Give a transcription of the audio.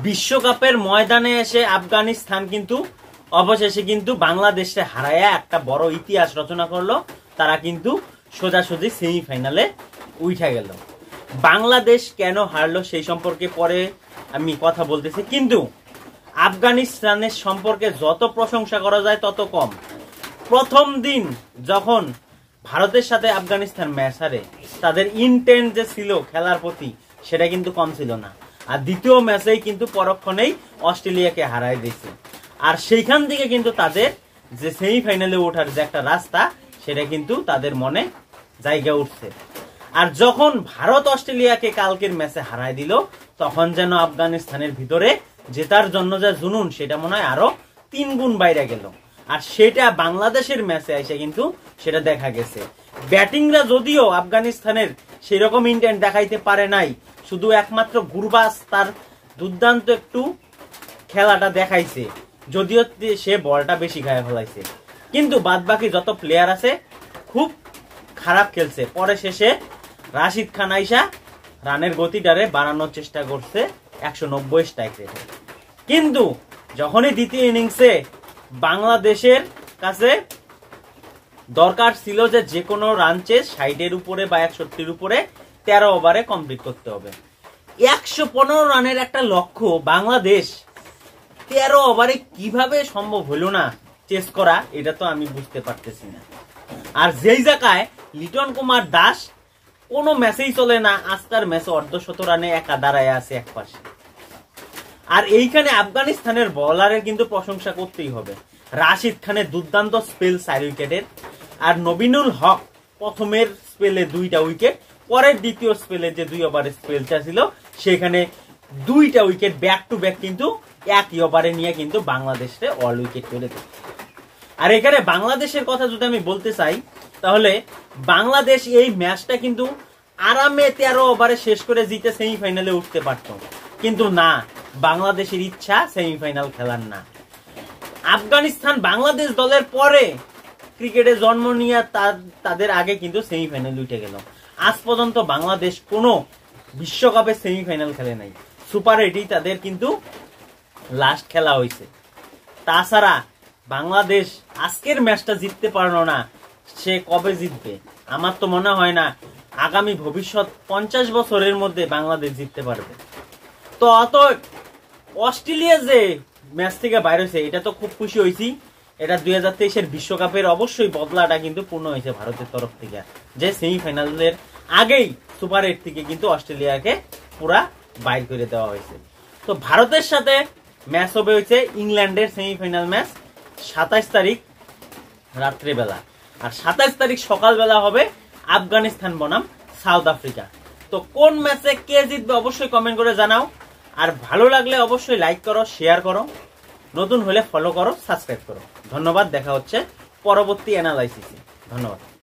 বিশ্বকাপের ময়দানে এসে আফগানিস্তান কিন্তু অবশেষে কিন্তু বাংলাদেশে হারায়া একটা বড় ইতিহাস রচনা করলো। তারা কিন্তু সোজাসুজি সেমিফাইনালে উঠে গেল। বাংলাদেশ কেন হারলো সেই সম্পর্কে পরে আমি কথা বলতেছি, কিন্তু আফগানিস্তানের সম্পর্কে যত প্রশংসা করা যায় তত কম। প্রথম দিন যখন ভারতের সাথে আফগানিস্তান ম্যাচ হারে, তাদের ইন্টেন্ট যে ছিল খেলার প্রতি সেটা কিন্তু কম ছিল না। আর দ্বিতীয় ম্যাচেই কিন্তু পরক্ষণেই অস্ট্রেলিয়াকে হারাই দিয়েছে। আর সেইখান থেকে কিন্তু তাদের যে সেমিফাইনালে ওঠার যে একটা রাস্তা, সেটা কিন্তু তাদের মনে জায়গা উঠছে। আর যখন ভারত অস্ট্রেলিয়াকে কালকের ম্যাচে হারাই দিল, তখন যেন আফগানিস্তানের ভিতরে জেতার জন্য যে জুনুন, সেটা মনে হয় আরো 3 গুণ বাইরে গেল। আর সেটা বাংলাদেশের ম্যাচে এসে কিন্তু সেটা দেখা গেছে। ব্যাটিংরা যদিও আফগানিস্তানের সেরকম ইন্টেন্ট দেখাইতে পারে নাই, শুধু একমাত্র গুরবাজ তার দুর্দান্ত একটু খেলাটা দেখাইছে, যদিও সে বলটা বেশি গায়ে ফেলাইছে, কিন্তু বাদ বাকি যত প্লেয়ার আছে খুব খারাপ খেলছে। পরে শেষে রাশিদ খান আইসা রানের গতিটারে বাড়ানোর চেষ্টা করছে 190 স্ট্রাইক রেটে। কিন্তু যখনই দ্বিতীয় ইনিংসে বাংলাদেশের কাছে দরকার ছিল যে কোনো রান চেজ 60-এর উপরে বা 61-এর উপরে 13 ওভারে কমপ্লিট করতে হবে। 115 রানের একটা লক্ষ্য বাংলাদেশ 13 ওভারে কিভাবে সম্ভব হলো না চেস করা, এটা তো আমি বুঝতে পারতেছি না। আর যেই জায়গায় লিটন কুমার দাস কোনো ম্যাচেই চলে না, আজকের ম্যাচে অর্ধশত রানে একা দাঁড়ায় আছে এক পাশে। আর এইখানে আফগানিস্তানের বোলারের কিন্তু প্রশংসা করতেই হবে। রাশিদ খানের দুর্দান্ত স্পেল 4 উইকেটের, আর নবীনুল হক প্রথমের স্পেলে 2টা উইকেট, পরের দ্বিতীয় স্পেলে যে 2 ওভারের স্পেলটা ছিল সেখানে 2টা উইকেট ব্যাক টু ব্যাক কিন্তু একই ওভারে নিয়ে কিন্তু বাংলাদেশে অল উইকেট করে দিল। আর এখানে বাংলাদেশের কথা যদি আমি বলতে চাই, তাহলে বাংলাদেশ এই ম্যাচটা কিন্তু আরামে 13 ওভারে শেষ করে জিতে সেমিফাইনালে উঠতে পারত, কিন্তু না, বাংলাদেশের ইচ্ছা সেমিফাইনাল খেলার না। আফগানিস্তান বাংলাদেশ দলের পরে ক্রিকেটে জন্ম নিয়ে তাদের আগে কিন্তু সেমিফাইনালে উঠে গেল। আজ পর্যন্ত বাংলাদেশ কোনো বিশ্বকাপে সেমিফাইনাল খেলে নাই, সুপার 8 তাদের কিন্তু লাস্ট খেলা হয়েছে। তাছাড়া বাংলাদেশ আজকের ম্যাচটা জিততে পারলো না, সে কবে জিতবে? আমার তো মনে হয় না আগামী ভবিষ্যৎ 50 বছরের মধ্যে বাংলাদেশ জিততে পারবে। তো অত অস্ট্রেলিয়া যে ম্যাচ থেকে বাইরে হয়েছে, এটা তো খুব খুশি হয়েছি। এটা 2023-এর বিশ্বকাপের অবশ্যই বদলাটা কিন্তু পূর্ণ হয়েছে ভারতের তরফ থেকে, যে সেমিফাইনালের আগেই সুপার 8 থেকে কিন্তু অস্ট্রেলিয়াকে পুরা বাইর করে দেওয়া হয়েছে। তো ভারতের সাথে ম্যাচ হবে হয়েছে ইংল্যান্ডের সেমিফাইনাল ম্যাচ 27 তারিখ রাত্রেবেলা, আর 27 তারিখ সকালবেলা হবে আফগানিস্তান বনাম সাউথ আফ্রিকা। তো কোন ম্যাচে কে জিতবে অবশ্যই কমেন্ট করে জানাও। আর ভালো লাগলে অবশ্যই লাইক করো, শেয়ার করো, নতুন হলে ফলো করো, সাবস্ক্রাইব করো। ধন্যবাদ, দেখা হচ্ছে পরবর্তী অ্যানালাইসিসে। ধন্যবাদ।